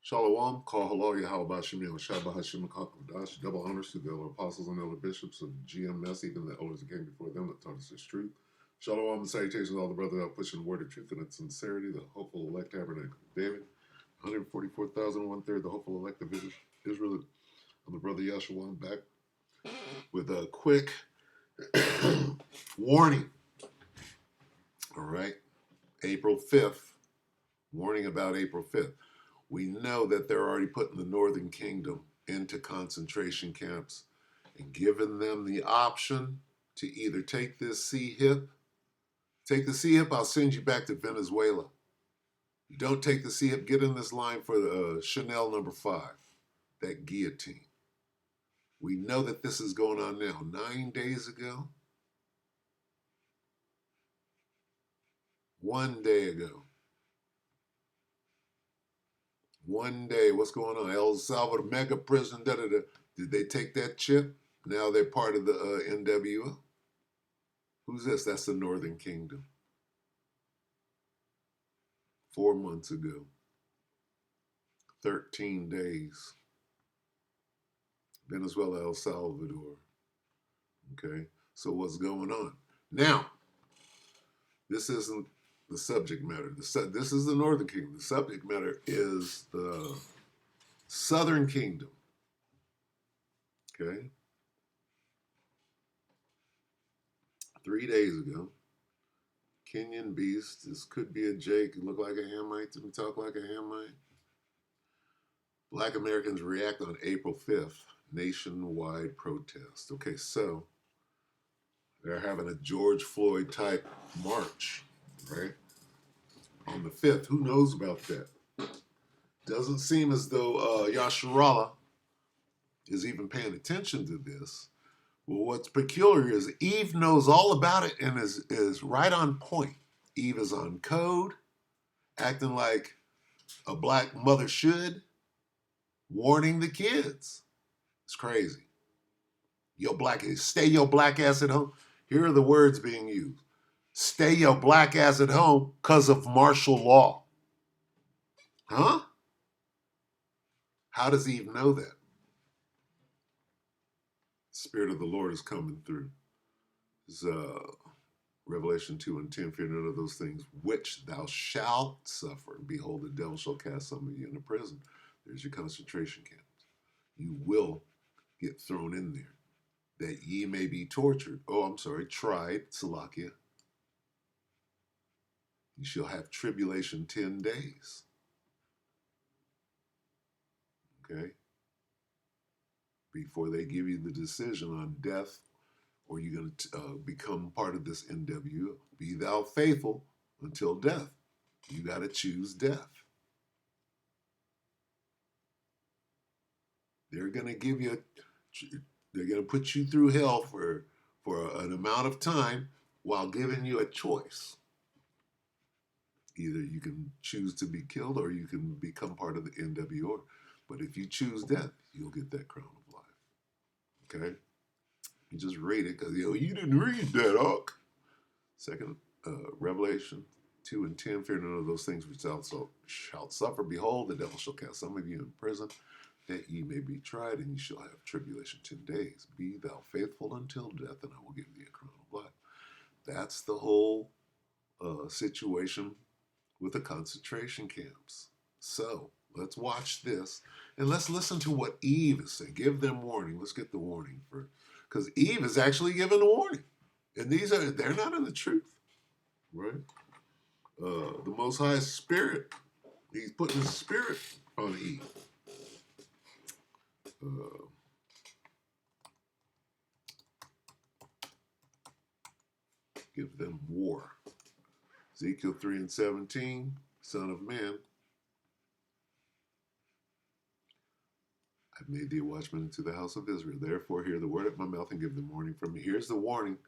Shalom, call halal Yahweh Shemil, Shabbat Hashem Kakadash, double honors to the elder apostles and elder bishops of GMS, even the elders that came before them that taught us this truth. Shalom and salutations to all the brothers out pushing the word of truth and its sincerity, the hopeful elect tabernacle of David, 144,000, one third, the hopeful elect of Israel. I'm the brother Yeshua. I'm back with a quick warning. All right, April 5th, warning about April 5th. We know that they're already putting the Northern Kingdom into concentration camps and giving them the option to either take this C-HIP. Take the C-HIP, I'll send you back to Venezuela. You don't take the C-HIP, get in this line for the Chanel number 5, that guillotine. We know that this is going on now. 9 days ago, 1 day ago, 1 day, what's going on? El Salvador mega prison, da-da-da. Did they take that chip? Now they're part of the NWO. Who's this? That's the Northern Kingdom. 4 months ago. 13 days. Venezuela, El Salvador. Okay, so what's going on? Now, this isn't the subject matter. This is the Northern Kingdom. The subject matter is the Southern Kingdom. Okay? 3 days ago, Kenyan Beast, this could be a Jake, look like a Hamite, didn't talk like a Hamite. Black Americans react on April 5th, nationwide protest. Okay, so they're having a George Floyd type march, right? On the 5th, who knows about that? Doesn't seem as though Yasharallah is even paying attention to this. Well, what's peculiar is Eve knows all about it and is right on point. Eve is on code, acting like a black mother should, warning the kids. It's crazy. Stay your black ass at home. Here are the words being used. Stay your black ass at home because of martial law. Huh? How does Eve know that? Spirit of the Lord is coming through. It's, Revelation 2 and 10, fear none of those things which thou shalt suffer. Behold, the devil shall cast some of you into prison. There's your concentration camps. You will get thrown in there, that ye may be tortured. Tried, Salakia. You shall have tribulation 10 days. Okay? Before they give you the decision on death, or you're going to become part of this NWO. Be thou faithful until death. You got to choose death. They're going to give you, they're going to put you through hell for an amount of time while giving you a choice. Either you can choose to be killed or you can become part of the NWO. But if you choose death, you'll get that crown of life. Okay? You just read it because you didn't read that, Hawk. Second, Revelation 2 and 10, fear none of those things which thou shalt suffer. Behold, the devil shall cast some of you in prison, that ye may be tried, and ye shall have tribulation 10 days. Be thou faithful until death, and I will give thee a crown of life. That's the whole situation with the concentration camps. So let's watch this, and let's listen to what Eve is saying. Give them warning. Let's get the warning first. Because Eve is actually giving a warning. And they're not in the truth. Right? The Most High Spirit, he's putting his spirit on Eve. Give them war. Ezekiel 3 and 17, Son of man, I've made thee a watchman into the house of Israel. Therefore, hear the word at my mouth and give them warning from me. Here's the warning,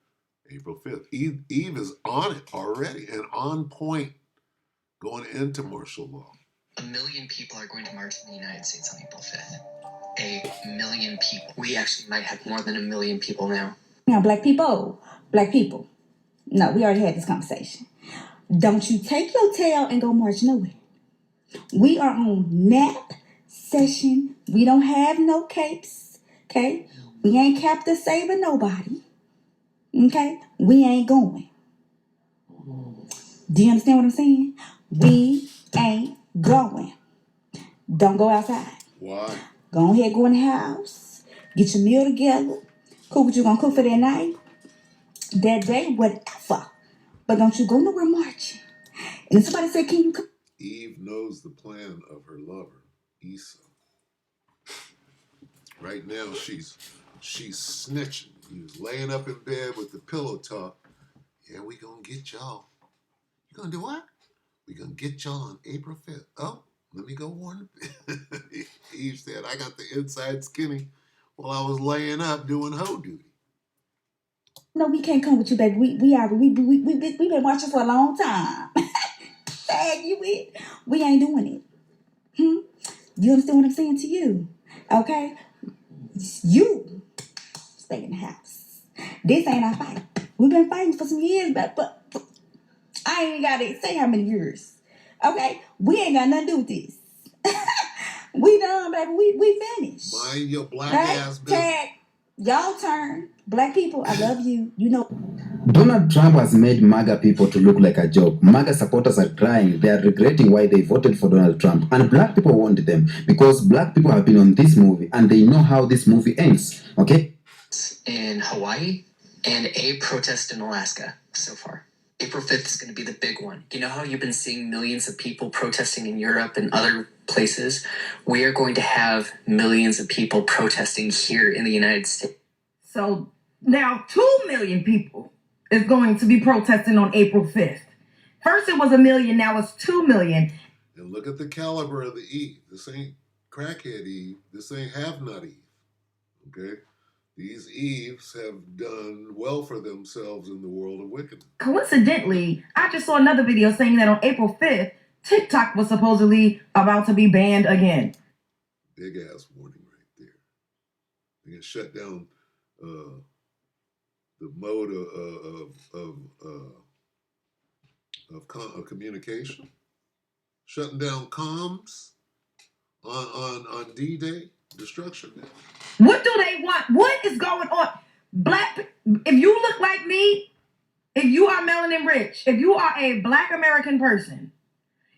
April 5th. Eve is on it already and on point going into martial law. 1 million people are going to march in the United States on April 5th. 1 million people. We actually might have more than 1 million people now. Now, black people. No, we already had this conversation. Don't you take your tail and go march nowhere. We are on nap session. We don't have no capes. Okay? We ain't Captain Saving nobody. Okay? We ain't going. Do you understand what I'm saying? We ain't going. Don't go outside. Why? Go ahead, go in the house. Get your meal together. Cook what you gonna cook for that night. That day, whatever. But don't you go nowhere marching. And if somebody say, can you come? Eve knows the plan of her lover, Esau. Right now, she's snitching. He was laying up in bed with the pillow talk. Yeah, we gonna get y'all. You gonna do what? We gonna get y'all on April 5th. Oh, let me go warn the Eve said, I got the inside skinny while I was laying up doing hoe duty. No, we can't come with you, baby. We been watching for a long time. Tag you with. We ain't doing it. You understand what I'm saying to you? Okay? You stay in the house. This ain't our fight. We've been fighting for some years, but I ain't gotta say how many years. Okay? We ain't got nothing to do with this. We done, baby. We finished. Mind your black Right? ass business. Tag. Y'all turn. Black people, I love you. You know. Donald Trump has made MAGA people to look like a joke. MAGA supporters are crying. They are regretting why they voted for Donald Trump. And black people want them because black people have been on this movie and they know how this movie ends. Okay? In Hawaii and a protest in Alaska so far. April 5th is going to be the big one. You know how you've been seeing millions of people protesting in Europe and other places? We are going to have millions of people protesting here in the United States. So now 2 million people is going to be protesting on April 5th. First it was 1 million, now it's 2 million. And look at the caliber of the Eve. This ain't crackhead Eve. This ain't have-not Eve. Okay? These Eves have done well for themselves in the world of wickedness. Coincidentally, I just saw another video saying that on April 5th, TikTok was supposedly about to be banned again. Big ass warning right there. They can shut down the mode of communication, shutting down comms on D-Day, Destruction Day. What do they want? What is going on? If you look like me, if you are melanin rich, if you are a black American person,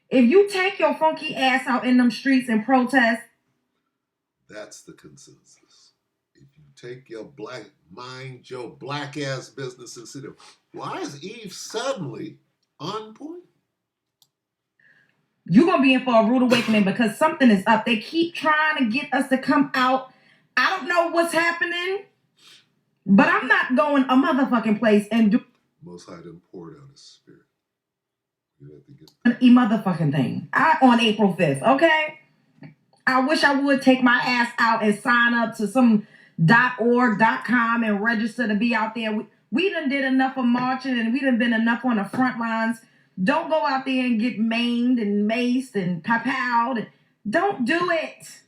if you take your funky ass out in them streets and protest. That's the consensus. If you take your mind your black ass business and sit there, why is Eve suddenly on point? You're going to be in for a rude awakening because something is up. They keep trying to get us to come out. I don't know what's happening, but I'm not going a motherfucking place and do Most High done poured out his spirit. You have to get a motherfucking thing on April 5th, okay? I wish I would take my ass out and sign up to some .org.com and register to be out there. We done did enough of marching and we done been enough on the front lines. Don't go out there and get maimed and maced and powed. Don't do it.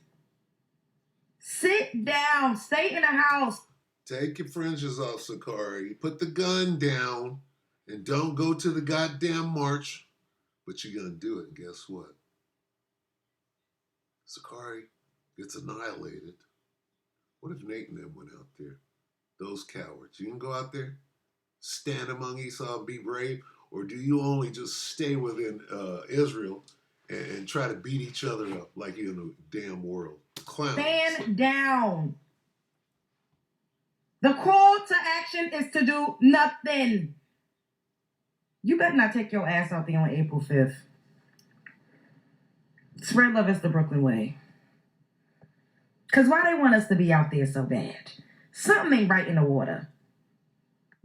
Sit down. Stay in the house. Take your fringes off, Sakari. Put the gun down and don't go to the goddamn march. But you're going to do it. And guess what? Sakari gets annihilated. What if Nate and them went out there? Those cowards. You can go out there, stand among Esau and be brave? Or do you only just stay within Israel and try to beat each other up like you're in the damn world? Clowns. Stand down. The call to action is to do nothing. You better not take your ass out there on April 5th. Spread love is the Brooklyn way. Because why they want us to be out there so bad? Something ain't right in the water.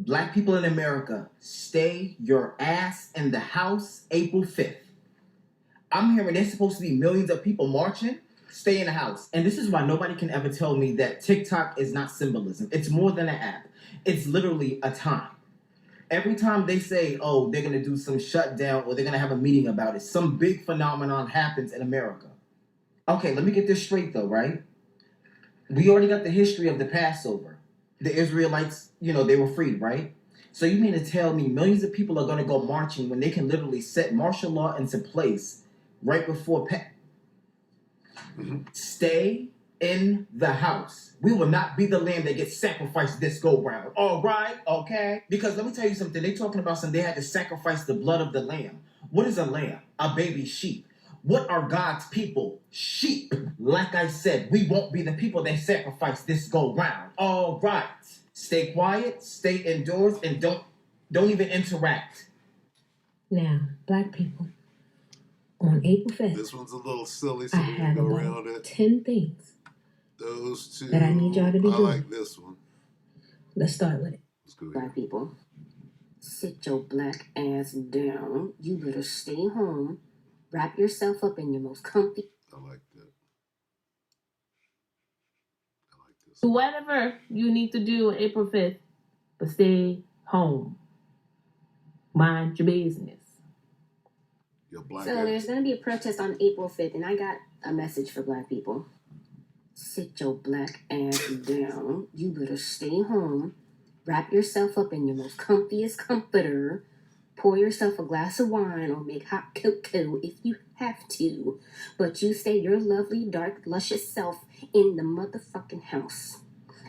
Black people in America, stay your ass in the house April 5th. I'm hearing there's supposed to be millions of people marching. Stay in the house. And this is why nobody can ever tell me that TikTok is not symbolism. It's more than an app. It's literally a time. Every time they say, oh, they're going to do some shutdown or they're going to have a meeting about it, some big phenomenon happens in America. Okay, let me get this straight though, right? We already got the history of the Passover. The Israelites, they were freed, right? So you mean to tell me millions of people are going to go marching when they can literally set martial law into place right before Stay in the house. We will not be the lamb that gets sacrificed this go round. All right, okay? Because let me tell you something. They talking about something. They had to sacrifice the blood of the lamb. What is a lamb? A baby sheep. What are God's people? Sheep. Like I said, we won't be the people that sacrifice this go round. All right. Stay quiet, stay indoors, and don't even interact. Now, black people, on April 5th, This one's a little silly, I so we're gonna have go about around it. 10 things Those two. that I need y'all to be I doing. like this one. Let's start with it. Let's go Black here. people, sit your black ass down. You better stay home. Wrap yourself up in your most comfy. I like that. I like this. Do whatever you need to do on April 5th, but stay home. Mind your business. Your black So there's gonna be a protest on April 5th, and I got a message for black people. Sit your black ass down. You better stay home. Wrap yourself up in your most comfiest comforter. Pour yourself a glass of wine or make hot cocoa if you have to. But you stay your lovely, dark, luscious self in the motherfucking house.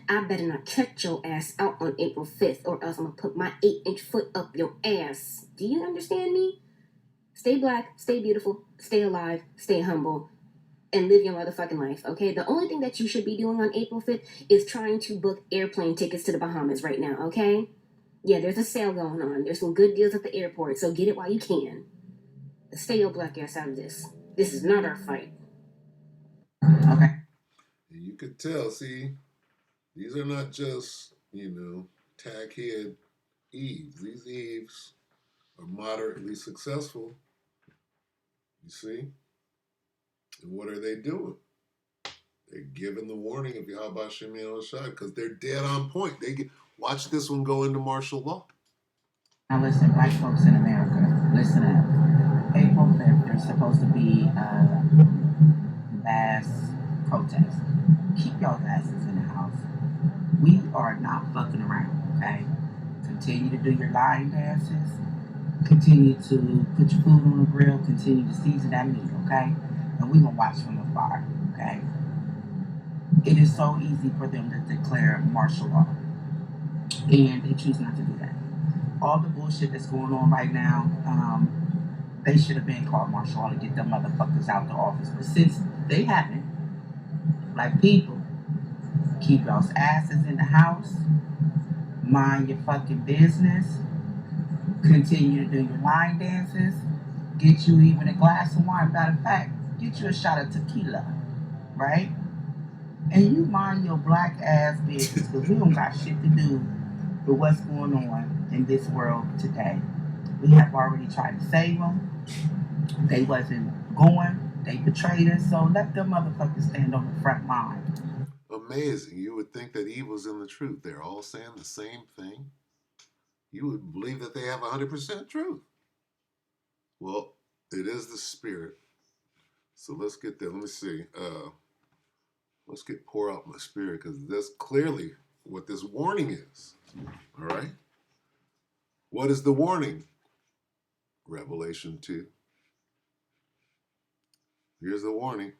I better not catch your ass out on April 5th or else I'm gonna put my 8-inch foot up your ass. Do you understand me? Stay black, stay beautiful, stay alive, stay humble, and live your motherfucking life, okay? The only thing that you should be doing on April 5th is trying to book airplane tickets to the Bahamas right now, okay? Yeah, there's a sale going on. There's some good deals at the airport, so get it while you can. But stay your black ass out of this. This is not our fight. Okay. And you could tell, see, these are not just, tag head Eves. These Eves are moderately successful. You see? And what are they doing? They're giving the warning of Yahweh Shemi al-Shai because they're dead on point. Watch this one go into martial law. Now listen, black folks in America, listen up. April 5th, there's supposed to be a mass protest. Keep y'all asses in the house. We are not fucking around, okay? Continue to do your line dances. Continue to put your food on the grill. Continue to season that meat, okay? And we gonna watch from afar, okay? It is so easy for them to declare martial law. And they choose not to do that. All the bullshit that's going on right now, they should have been called martial law to get them motherfuckers out the office. But since they haven't, like people, keep y'all's asses in the house, mind your fucking business, continue to do your line dances, get you even a glass of wine. Matter of fact, get you a shot of tequila, right? And you mind your black ass business because we don't got shit to do with what's going on in this world today. We have already tried to save them. They wasn't going. They betrayed us. So let them motherfuckers stand on the front line. Amazing. You would think that evil's in the truth. They're all saying the same thing. You would believe that they have 100% truth. Well, it is the spirit. So let's get there. Let me see. Let's pour out my spirit because that's clearly what this warning is. All right? What is the warning? Revelation 2. Here's the warning.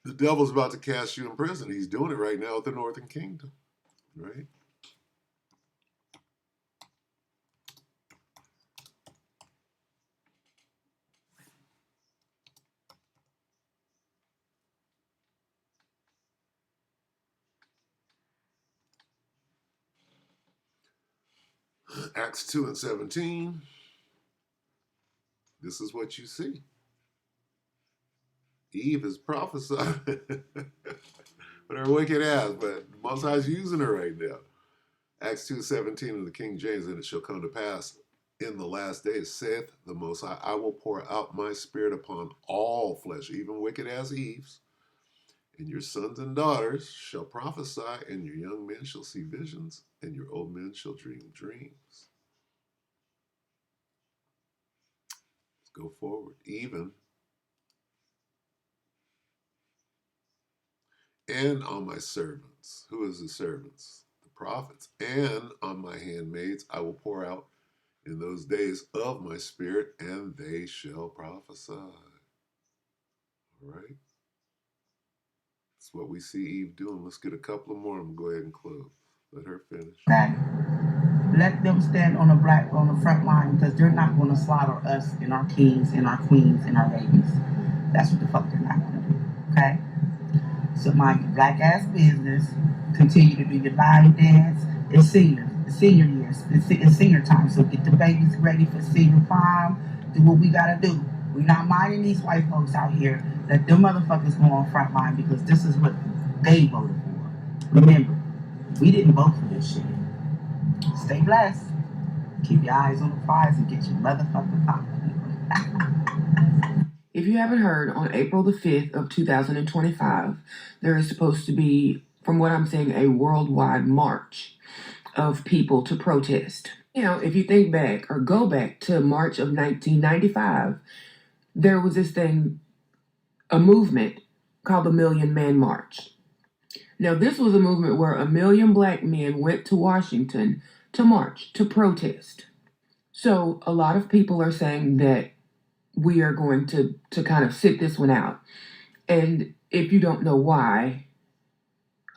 The devil's about to cast you in prison. He's doing it right now with the Northern Kingdom. Right? Acts 2 and 17. This is what you see. Eve is prophesying with her wicked ass, but Most High's using her right now. Acts 2:17 in the King James, and it shall come to pass in the last days, saith the Most High, I will pour out my spirit upon all flesh, even wicked as Eve's, and your sons and daughters shall prophesy, and your young men shall see visions, and your old men shall dream dreams. Let's go forward. Even and on my servants. Who is the servants? The prophets. And on my handmaids I will pour out in those days of my spirit, and they shall prophesy. All All right. That's what we see Eve doing. Let's get a couple of more. I'm gonna go ahead and close. Let her finish. Okay? Let them stand on the front line because they're not going to slaughter us and our kings and our queens and our babies. That's what the fuck they're not going to do. Okay? So mind your black ass business. Continue to do your line dance. It's senior years. It's senior time. So get the babies ready for senior prom. Do what we gotta do. We're not minding these white folks out here. Let them motherfuckers go on front line because this is what they voted for. Remember, we didn't vote for this shit. Stay blessed. Keep your eyes on the prize and get your motherfucking popcorn. If you haven't heard, on April the 5th of 2025, there is supposed to be, from what I'm saying, a worldwide march of people to protest. You know, if you think back or go back to March of 1995, there was this thing, a movement called the Million Man March. Now, this was a movement where 1 million black men went to Washington to march, to protest. So a lot of people are saying that we are going to kind of sit this one out. And if you don't know why,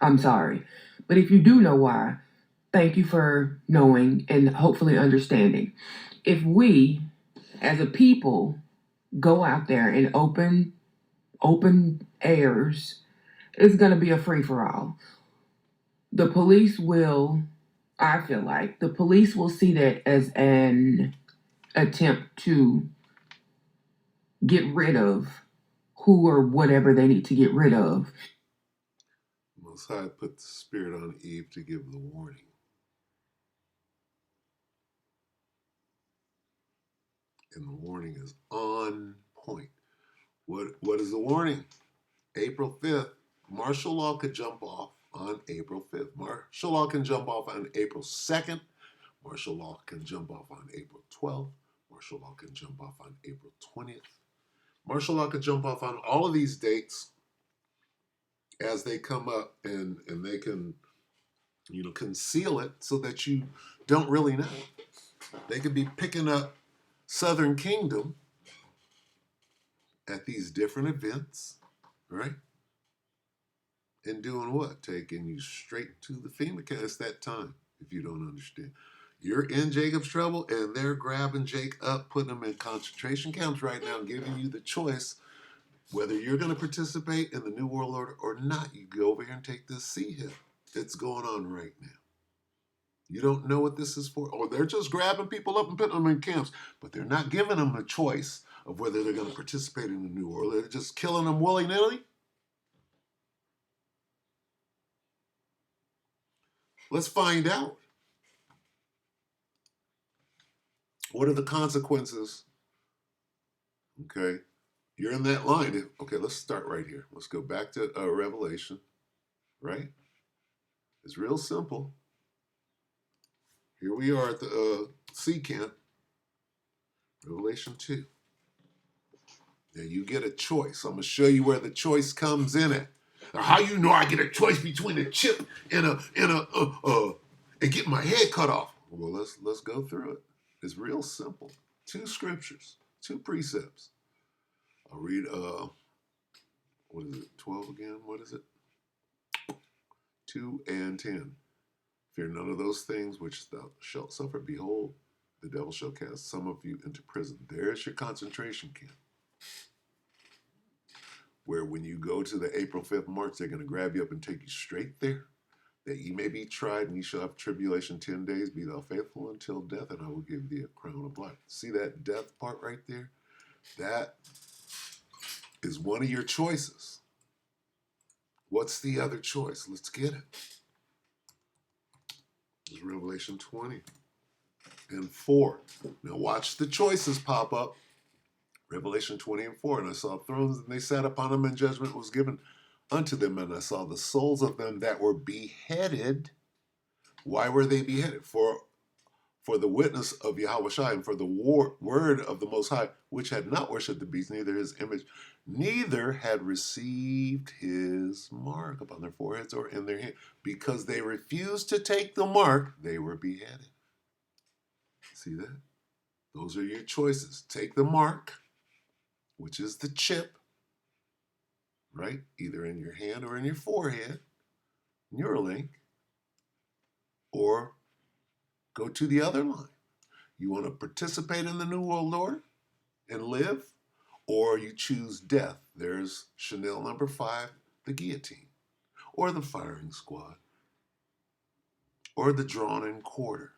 I'm sorry. But if you do know why, thank you for knowing and hopefully understanding. If we, as a people, go out there in open airs, it's going to be a free-for-all. The police will, I feel like, the police will see that as an attempt to get rid of who or whatever they need to get rid of. Most High put the spirit on Eve to give the warning. And the warning is on point. What is the warning? April 5th, martial law could jump off on April 5th. Martial law can jump off on April 2nd. Martial law can jump off on April 12th. Martial law can jump off on April 20th. Martial law could jump off on all of these dates as they come up, and they can, conceal it so that you don't really know. They could be picking up Southern Kingdom at these different events, right? And doing what? Taking you straight to the FEMA camp. It's that time, if you don't understand. You're in Jacob's trouble, and they're grabbing Jake up, putting him in concentration camps right now, giving you the choice whether you're going to participate in the New World Order or not. You go over here and take this sea hip. It's going on right now. You don't know what this is for. Or they're just grabbing people up and putting them in camps, but they're not giving them a choice of whether they're going to participate in the New World. They're just killing them willy-nilly. Let's find out. What are the consequences? Okay. You're in that line. Okay, let's start right here. Let's go back to Revelation, right? It's real simple. Here we are at the sea camp, Revelation 2. Now you get a choice. I'm going to show you where the choice comes in at. Now, how you know I get a choice between a chip and get my head cut off? Well, let's go through it. It's real simple. 2 scriptures, 2 precepts. I'll read, what is it, 12 again? What is it? 2 and 10. Fear none of those things which thou shalt suffer. Behold, the devil shall cast some of you into prison. There's your concentration camp. Where when you go to the April 5th march, they're going to grab you up and take you straight there. That ye may be tried, and ye shall have tribulation 10 days. Be thou faithful until death, and I will give thee a crown of life. See that death part right there? That is one of your choices. What's the other choice? Let's get it. It's Revelation 20 and 4. Now watch the choices pop up. Revelation 20 and 4. And I saw thrones, and they sat upon them, and judgment was given unto them. And I saw the souls of them that were beheaded. Why were they beheaded? For the witness of Yahushua, and for the word of the Most High, which had not worshipped the beast, neither his image, neither had received his mark upon their foreheads or in their hand. Because they refused to take the mark, they were beheaded. See that? Those are your choices. Take the mark, which is the chip, right? Either in your hand or in your forehead, Neuralink, or go to the other line. You want to participate in the New World Order and live, or you choose death. There's Chanel number 5, the guillotine, or the firing squad, or the drawn and quarter.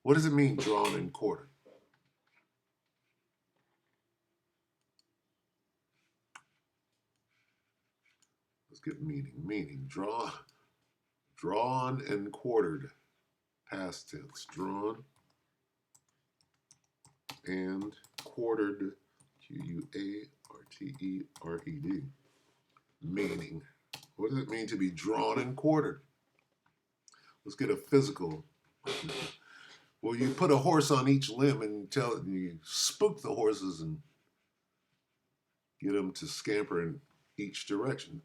What does it mean, drawn and quarter? Let's get meaning. Meaning, drawn and quartered. Past tense. Drawn and quartered. Quartered. Meaning. What does it mean to be drawn and quartered? Let's get a physical. Well, you put a horse on each limb and you spook the horses and get them to scamper in each direction.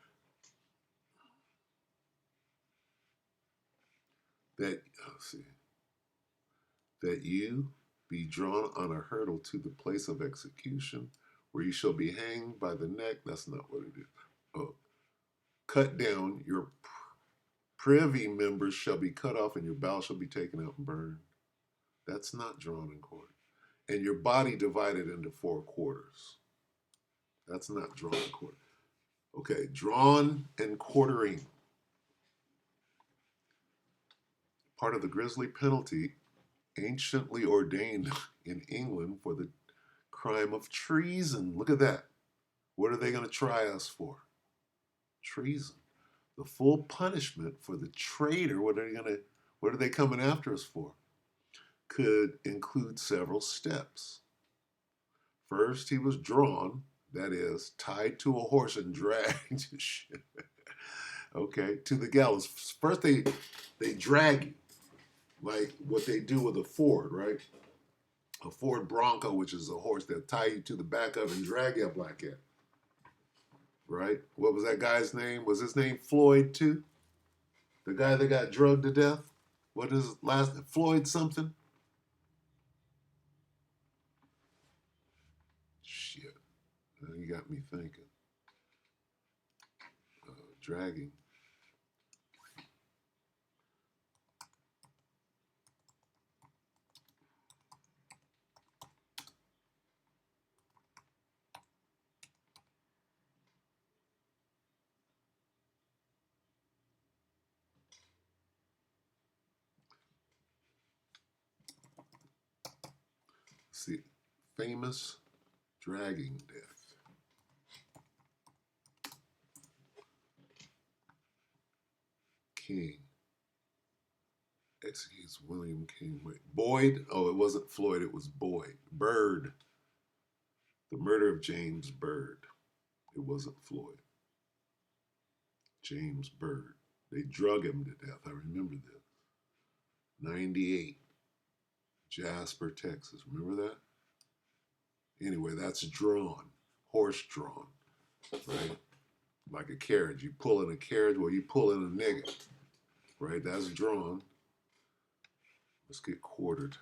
That you be drawn on a hurdle to the place of execution, where you shall be hanged by the neck. That's not what it is. Oh, cut down, your privy members shall be cut off, and your bowels shall be taken out and burned. That's not drawn and quartered. And your body divided into 4 quarters. That's not drawn and quartered. Okay, drawn and quartering. Part of the grisly penalty anciently ordained in England for the crime of treason. Look at that. What are they going to try us for? Treason. The full punishment for the traitor, what are they coming after us for? Could include several steps. First, he was drawn, that is, tied to a horse and dragged okay, to the gallows. First they drag you, like what they do with a Ford, right? A Ford Bronco, which is a horse that tie you to the back of and drag you up like that. Right? What was that guy's name? Was his name Floyd too? The guy that got drugged to death? What is his last name? Floyd something? Shit. Now you got me thinking. Dragging. See, famous dragging death. King executes William King. Boyd? Oh, it wasn't Floyd, it was Boyd. Byrd. The murder of James Byrd. It wasn't Floyd. James Byrd. They drug him to death. I remember this. 98. Jasper, Texas. Remember that? Anyway, that's drawn. Horse drawn. Right? Like a carriage. You pull in a carriage, well, you pull in a nigga. Right? That's drawn. Let's get quartered.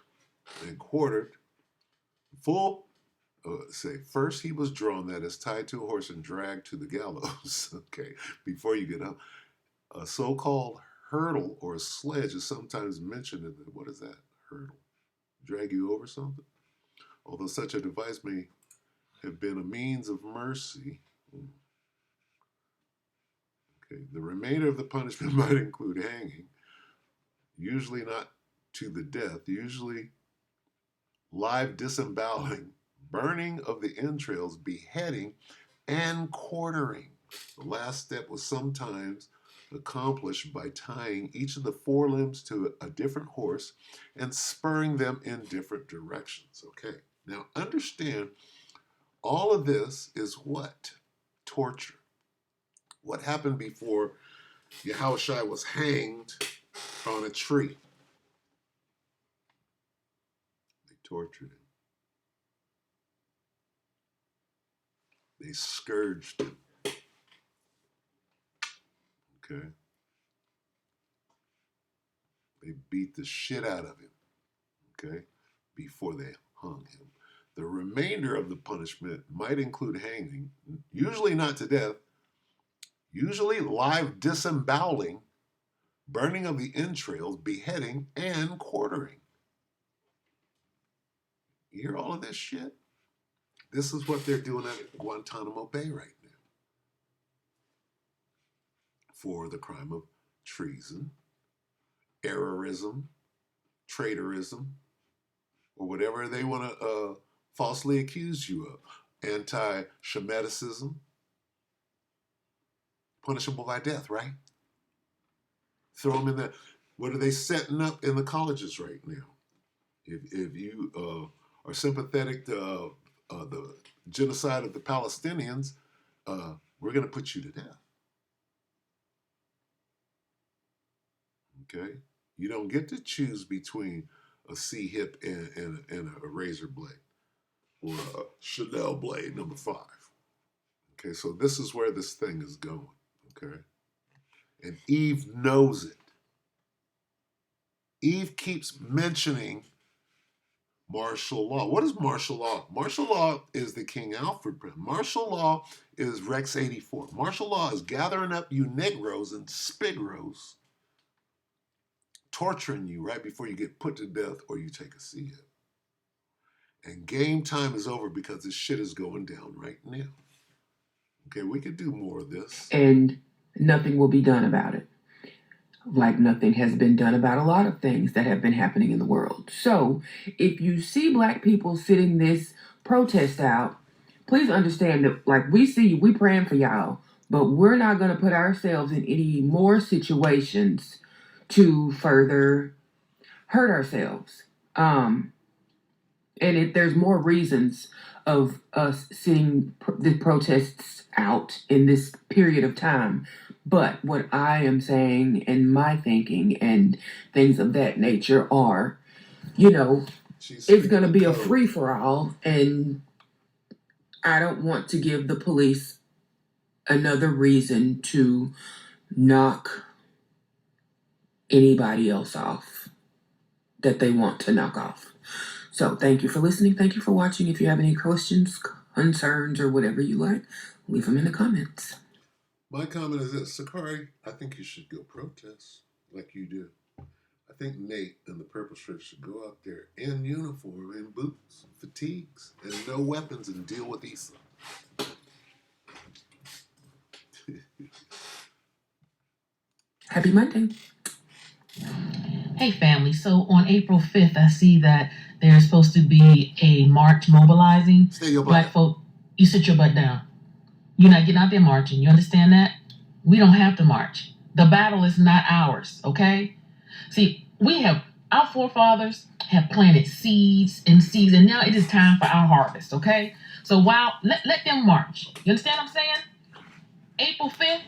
And quartered, full, say, first he was drawn, that is, tied to a horse and dragged to the gallows. Okay, before you get up. A so-called hurdle or a sledge is sometimes mentioned in the, what is that? Hurdle. Drag you over something? Although such a device may have been a means of mercy. Okay, the remainder of the punishment might include hanging, usually not to the death, usually live disemboweling, burning of the entrails, beheading, and quartering. The last step was sometimes accomplished by tying each of the forelimbs to a different horse and spurring them in different directions. Okay, now understand, all of this is what? Torture. What happened before Yahushua was hanged on a tree? They tortured him. They scourged him. Okay? They beat the shit out of him. Okay? Before they hung him. The remainder of the punishment might include hanging, usually not to death, usually live disemboweling, burning of the entrails, beheading, and quartering. You hear all of this shit? This is what they're doing at Guantanamo Bay right now for the crime of treason, errorism, traitorism, or whatever they want to falsely accuse you of. Anti-Shemiticism, punishable by death, right? Throw them in the, what are they setting up in the colleges right now? If you are sympathetic to the genocide of the Palestinians, we're going to put you to death. Okay? You don't get to choose between a C-hip and a razor blade or a Chanel blade number 5. Okay, so this is where this thing is going. Okay? And Eve knows it. Eve keeps mentioning martial law. What is martial law? Martial law is the King Alfred principle. Martial law is Rex 84. Martial law is gathering up you Negroes and Spigros, torturing you right before you get put to death or you take a seat. And game time is over because this shit is going down right now. Okay, we could do more of this. And nothing will be done about it. Like nothing has been done about a lot of things that have been happening in the world. So if you see Black people sitting this protest out, please understand that, like, we see you, we praying for y'all, but we're not going to put ourselves in any more situations to further hurt ourselves. And there's more reasons of us seeing the protests out in this period of time. But what I am saying and my thinking and things of that nature are, it's going to be a free-for-all. And I don't want to give the police another reason to knock anybody else off that they want to knock off. So thank you for listening. Thank you for watching. If you have any questions, concerns, or whatever you like, leave them in the comments. My comment is this: Sakari, I think you should go protest like you do. I think Nate and the Purple Shirts should go out there in uniform, in boots, fatigues, and no weapons and deal with Issa. Happy Monday. Hey family, so on April 5th, I see that there's supposed to be a march mobilizing Stay your Black butt. folk. You sit your butt down. You're not getting out there marching. You understand that? We don't have to march. The battle is not ours, okay? See, our forefathers have planted seeds, and now it is time for our harvest, okay? So let them march. You understand what I'm saying? April 5th,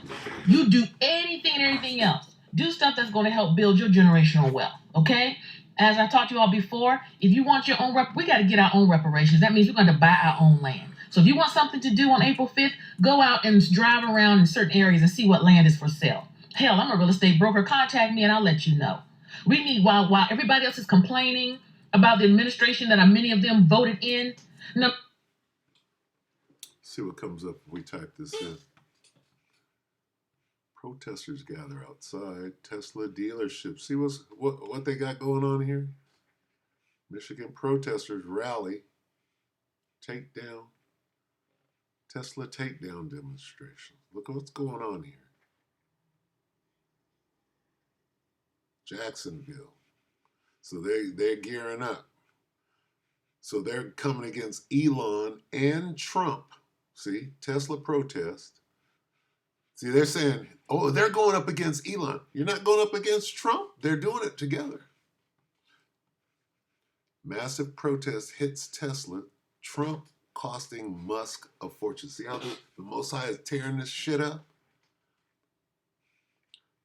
you do anything and everything else. Do stuff that's going to help build your generational wealth, okay? As I taught you all before, if you want your own we got to get our own reparations. That means we're going to buy our own land. So if you want something to do on April 5th, go out and drive around in certain areas and see what land is for sale. Hell, I'm a real estate broker. Contact me and I'll let you know. We need, while everybody else is complaining about the administration that many of them voted in. No. See what comes up if we type this in. Protesters gather outside Tesla dealership. See what they got going on here? Michigan protesters rally, takedown, Tesla takedown demonstration. Look what's going on here. Jacksonville. So they're gearing up. So they're coming against Elon and Trump. See, Tesla protest. See, they're saying, oh, they're going up against Elon. You're not going up against Trump. They're doing it together. Massive protest hits Tesla. Trump costing Musk a fortune. See how the Most High is tearing this shit up?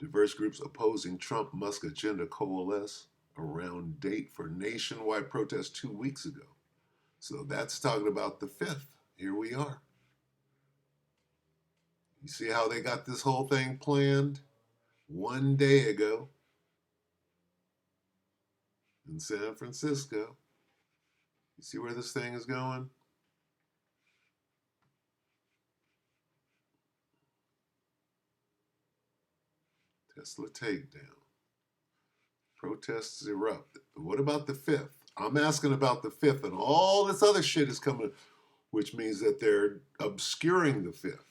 Diverse groups opposing Trump-Musk agenda coalesce around date for nationwide protest 2 weeks ago. So that's talking about the 5th. Here we are. You see how they got this whole thing planned 1 day ago in San Francisco? You see where this thing is going? Tesla takedown. Protests erupt. What about the 5th? I'm asking about the 5th, and all this other shit is coming, which means that they're obscuring the 5th.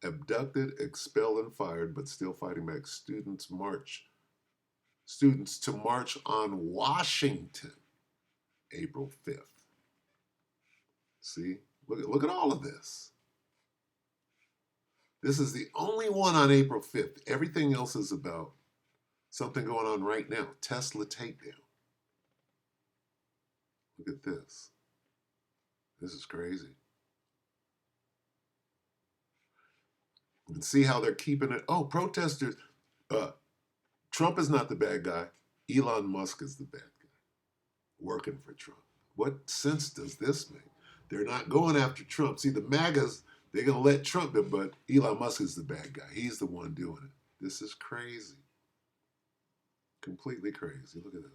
Abducted, expelled, and fired, but still fighting back. Students to march on Washington, April 5th. See? Look at all of this. This is the only one on April 5th. Everything else is about something going on right now. Tesla takedown. Look at this. This is crazy. And see how they're keeping it. Oh, protesters. Trump is not the bad guy. Elon Musk is the bad guy. Working for Trump. What sense does this make? They're not going after Trump. See, the MAGAs, they're going to let Trump in, but Elon Musk is the bad guy. He's the one doing it. This is crazy. Completely crazy. Look at this.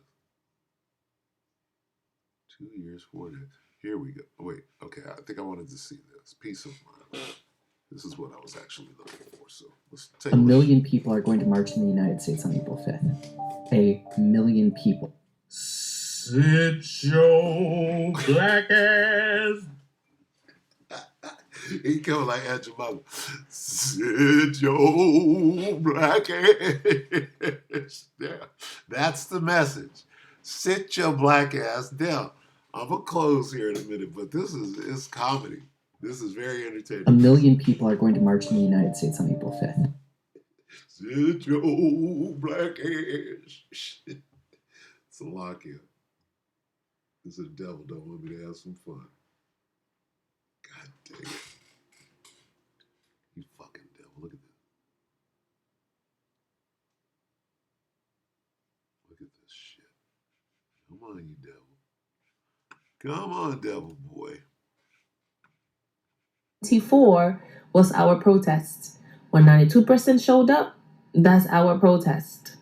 2 years, 4 days. Here we go. Wait, okay, I think I wanted to see this. Peace of mind. This is what I was actually looking for. So let's take A million people are going to march in the United States on April 5th. A million people. Sit your black ass. He coming like Aunt Jemima. Sit your black ass down. That's the message. Sit your black ass down. I'm gonna close here in a minute, but it's comedy. This is very entertaining. A million people are going to march in the United States on April 5th. Sit your black ass. It's a lock in. This is the devil. Don't want me to have some fun. God dang it. You fucking devil. Look at this. Look at this shit. Come on, you devil. Come on, devil boy. 24 was our protest. When 92% showed up, that's our protest.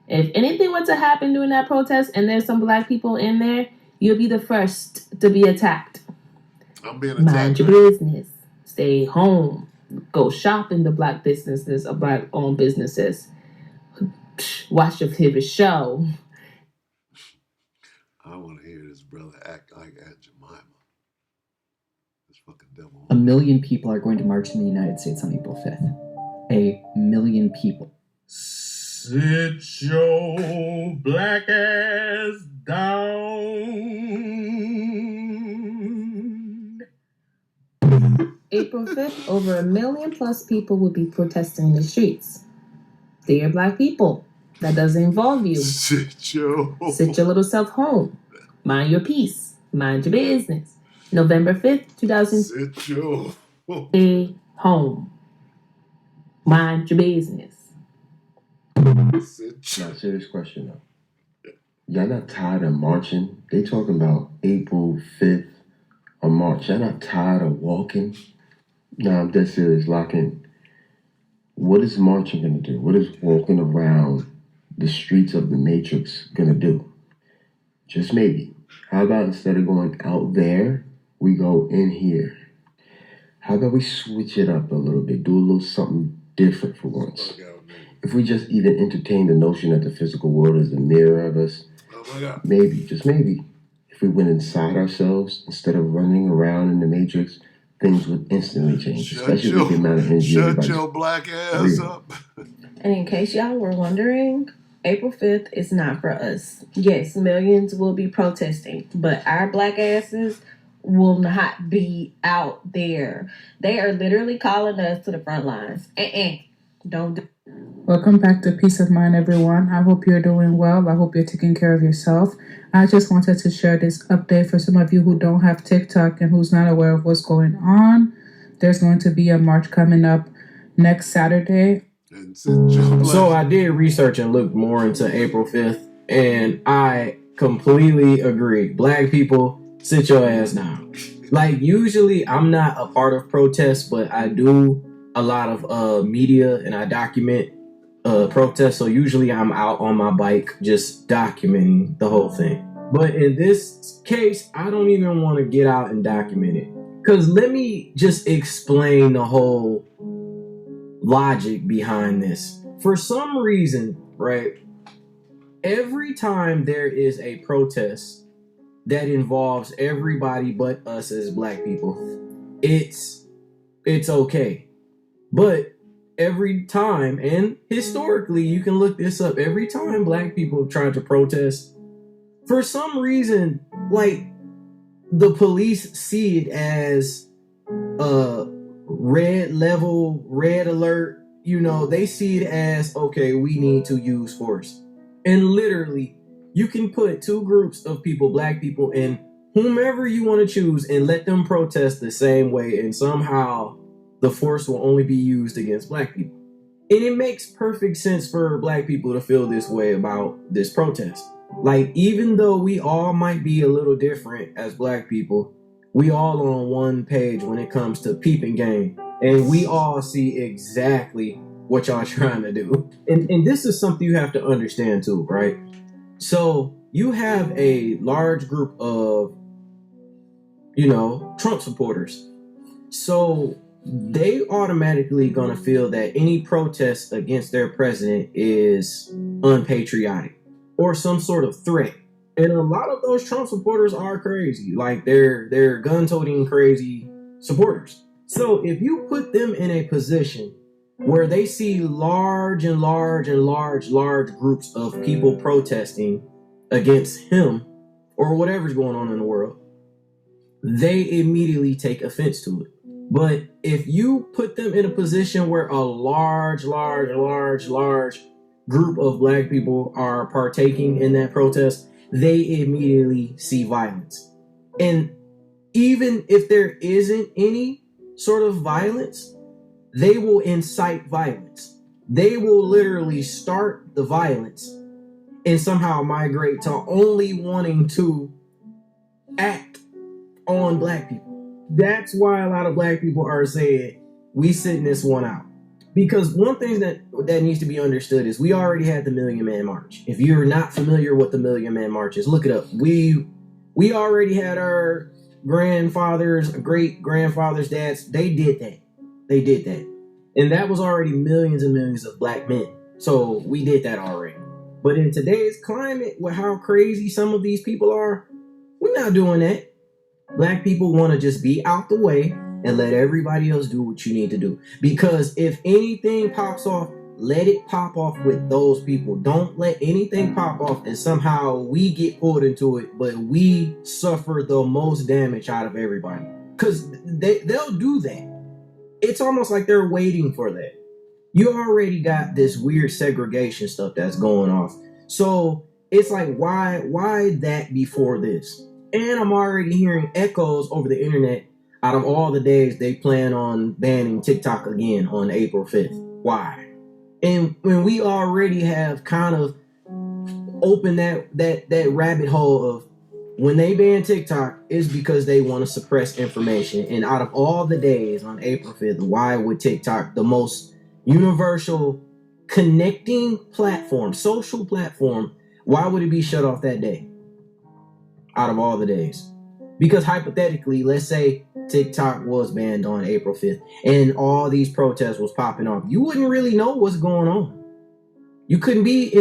If anything were to happen during that protest and there's some black people in there, you'll be the first to be attacked. I'm being attacked. Mind your business. Stay home. Go shop in the black businesses or black owned businesses. Watch your favorite show. I want to hear this brother act like Aunt Jemima. This fucking devil. A million people are going to march in the United States on April 5th. A million people. Sit your black ass down. April 5th, over 1 million plus people will be protesting in the streets. They are black people. That doesn't involve you. Sit your little self home. Mind your peace. Mind your business. November 5th, 2000. Sit your Stay home. Mind your business. Now, serious question though. Y'all not tired of marching? They talking about April 5th or March. Y'all not tired of walking? Nah, I'm dead serious. Lock in. What is marching gonna do? What is walking around the streets of the Matrix gonna do? Just maybe. How about instead of going out there, we go in here? How about we switch it up a little bit? Do a little something different for once. If we just even entertain the notion that the physical world is the mirror of us, maybe, just maybe, if we went inside ourselves instead of running around in the Matrix, things would instantly change, especially with the amount of energy Shut everybody's your black ass up. And in case y'all were wondering, April 5th is not for us. Yes, millions will be protesting, but our black asses will not be out there. They are literally calling us to the front lines. Don't do. Welcome back to Peace of Mind, everyone. I hope you're doing well. I hope you're taking care of yourself. I just wanted to share this update for some of you who don't have TikTok and who's not aware of what's going on. There's going to be a march coming up next Saturday. So I did research and looked more into April 5th, and I completely agree. Black people, sit your ass down. Like, usually I'm not a part of protests, but I do a lot of media and I document protests. So usually I'm out on my bike just documenting the whole thing. But in this case, I don't even want to get out and document it. Because let me just explain the whole logic behind this. For some reason, right, every time there is a protest that involves everybody but us as black people, it's okay. But every time, and historically, you can look this up, every time black people try to protest, for some reason, like, the police see it as red alert. You know, they see it as, okay, we need to use force. And literally, you can put two groups of people, black people, and whomever you want to choose, and let them protest the same way, and somehow the force will only be used against black people. And it makes perfect sense for black people to feel this way about this protest. Like, even though we all might be a little different as black people, we all on one page when it comes to peeping game. And we all see exactly what y'all trying to do. And this is something you have to understand too, right? So you have a large group of, Trump supporters. So they automatically gonna feel that any protest against their president is unpatriotic or some sort of threat. And a lot of those Trump supporters are crazy. Like, they're gun-toting crazy supporters. So if you put them in a position where they see large groups of people protesting against him or whatever's going on in the world, they immediately take offense to it. But if you put them in a position where a large group of black people are partaking in that protest, they immediately see violence. And even if there isn't any sort of violence, they will incite violence. They will literally start the violence and somehow migrate to only wanting to act on black people. That's why a lot of black people are saying, we sitting this one out. Because one thing that needs to be understood is we already had the Million Man March. If you're not familiar with the Million Man March is, look it up. We already had our grandfathers, great grandfathers, dads. They did that. And that was already millions and millions of black men. So we did that already. But in today's climate, with how crazy some of these people are, we're not doing that. Black people want to just be out the way and let everybody else do what you need to do. Because if anything pops off, let it pop off with those people. Don't let anything pop off and somehow we get pulled into it, but we suffer the most damage out of everybody. Because they'll do that. It's almost like they're waiting for that. You already got this weird segregation stuff that's going off. So it's like, why that before this? And I'm already hearing echoes over the internet out of all the days they plan on banning TikTok again on April 5th. Why? And when we already have kind of opened that rabbit hole of when they ban TikTok is because they want to suppress information. And out of all the days on April 5th, why would TikTok, the most universal connecting platform, social platform, why would it be shut off that day? Out of all the days. Because hypothetically, let's say TikTok was banned on April 5th and all these protests was popping off. You wouldn't really know what's going on. You couldn't be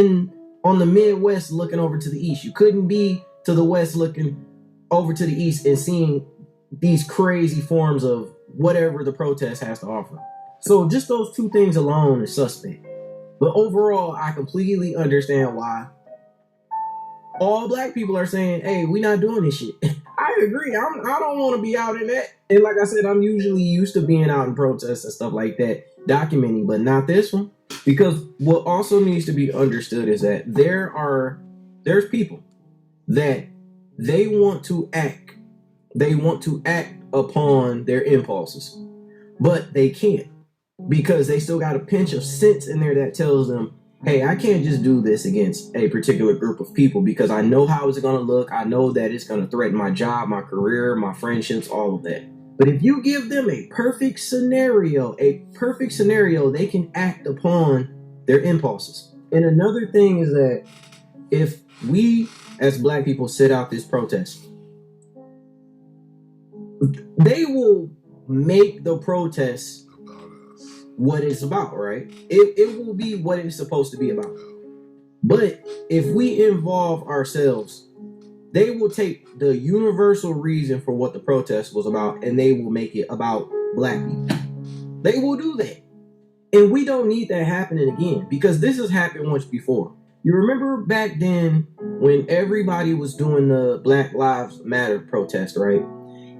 on the Midwest looking over to the East. You couldn't be to the West looking over to the East and seeing these crazy forms of whatever the protest has to offer. So just those two things alone is suspect. But overall, I completely understand why all black people are saying, hey, we not doing this shit. I agree. I don't want to be out in that. And like I said, I'm usually used to being out in protests and stuff like that, documenting, but not this one. Because what also needs to be understood is that there's people that they want to act upon their impulses, but they can't because they still got a pinch of sense in there that tells them, hey, I can't just do this against a particular group of people because I know how it's going to look. I know that it's going to threaten my job, my career, my friendships, all of that. But if you give them a perfect scenario, they can act upon their impulses. And another thing is that if we as black people sit out this protest, they will make the protest what it's about, right? It will be what it's supposed to be about. But if we involve ourselves, they will take the universal reason for what the protest was about and they will make it about black people. They will do that. And we don't need that happening again because this has happened once before. You remember back then when everybody was doing the Black Lives Matter protest, right?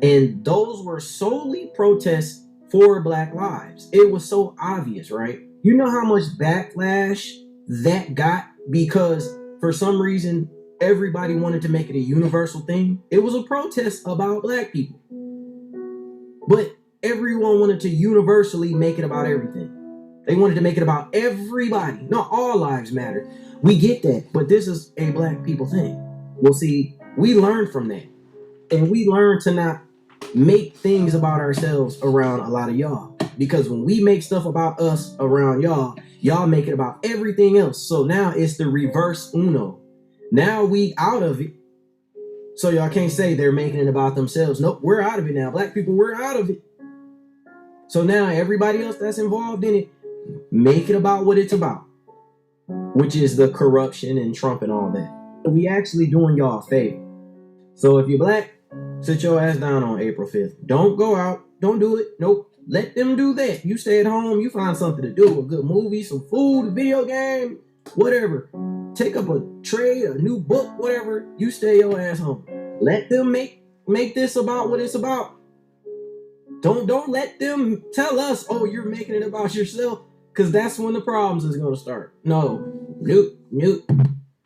And those were solely protests for Black lives. It was so obvious, right? You know how much backlash that got because for some reason everybody wanted to make it a universal thing. It was a protest about Black people. But everyone wanted to universally make it about everything. They wanted to make it about everybody. Not all lives matter. We get that, but this is a Black people thing. Well, see, we learned from that. And we learned to not make things about ourselves around a lot of y'all. Because when we make stuff about us around y'all, y'all make it about everything else. So now it's the reverse Uno. Now we out of it. So y'all can't say they're making it about themselves. Nope, we're out of it now. Black people, we're out of it. So now everybody else that's involved in it, make it about what it's about, which is the corruption and Trump and all that. We actually doing y'all a favor. So if you're Black, sit your ass down on April 5th. Don't go out. Don't do it. Nope. Let them do that. You stay at home. You find something to do. A good movie, some food, a video game, whatever. Take up a trade, a new book, whatever. You stay your ass home. Let them make this about what it's about. Don't let them tell us, oh, you're making it about yourself, because that's when the problems is going to start. No. Nope.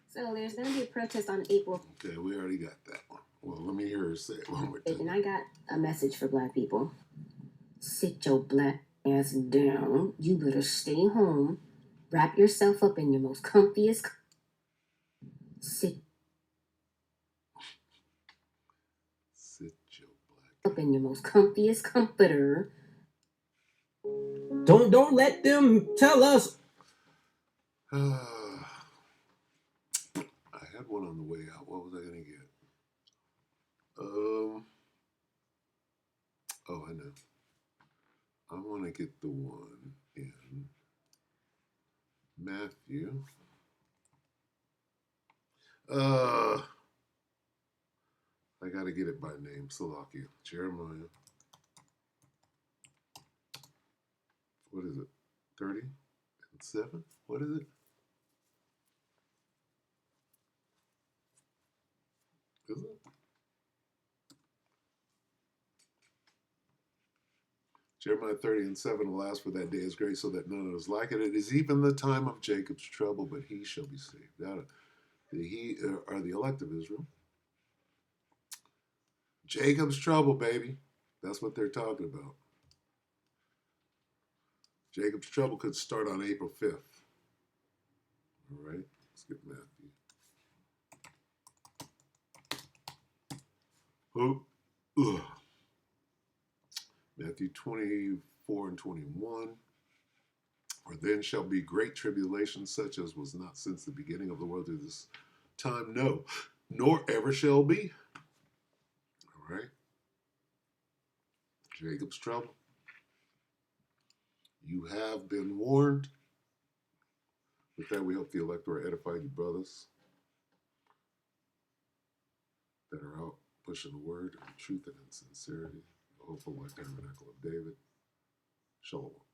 So there's going to be a protest on April. Okay, we already got that one. Well, let me hear her say it one more time. And I got a message for Black people. Sit your black ass down. You better stay home. Wrap yourself up in your most comfiest. Sit your black up in your most comfiest comforter. Don't let them tell us. I had one on the way out. What was I gonna get? Oh, I know. I want to get the one in Matthew. I got to get it by name. Salakia. Jeremiah. What is it? 30:7? What is it? Is it? Jeremiah 30:7, alas, for that day is great, so that none of us like it. It is even the time of Jacob's trouble, but he shall be saved. Now, he are the elect of Israel. Jacob's trouble, baby. That's what they're talking about. Jacob's trouble could start on April 5th. All right, let's get Matthew. Oh, Matthew 24:21. For then shall be great tribulation, such as was not since the beginning of the world to this time, no, nor ever shall be. All right. Jacob's trouble. You have been warned. With that, we hope the elect are edified, you brothers that are out pushing the word and truth and in sincerity, the hopeful like tabernacle of David. Shalom.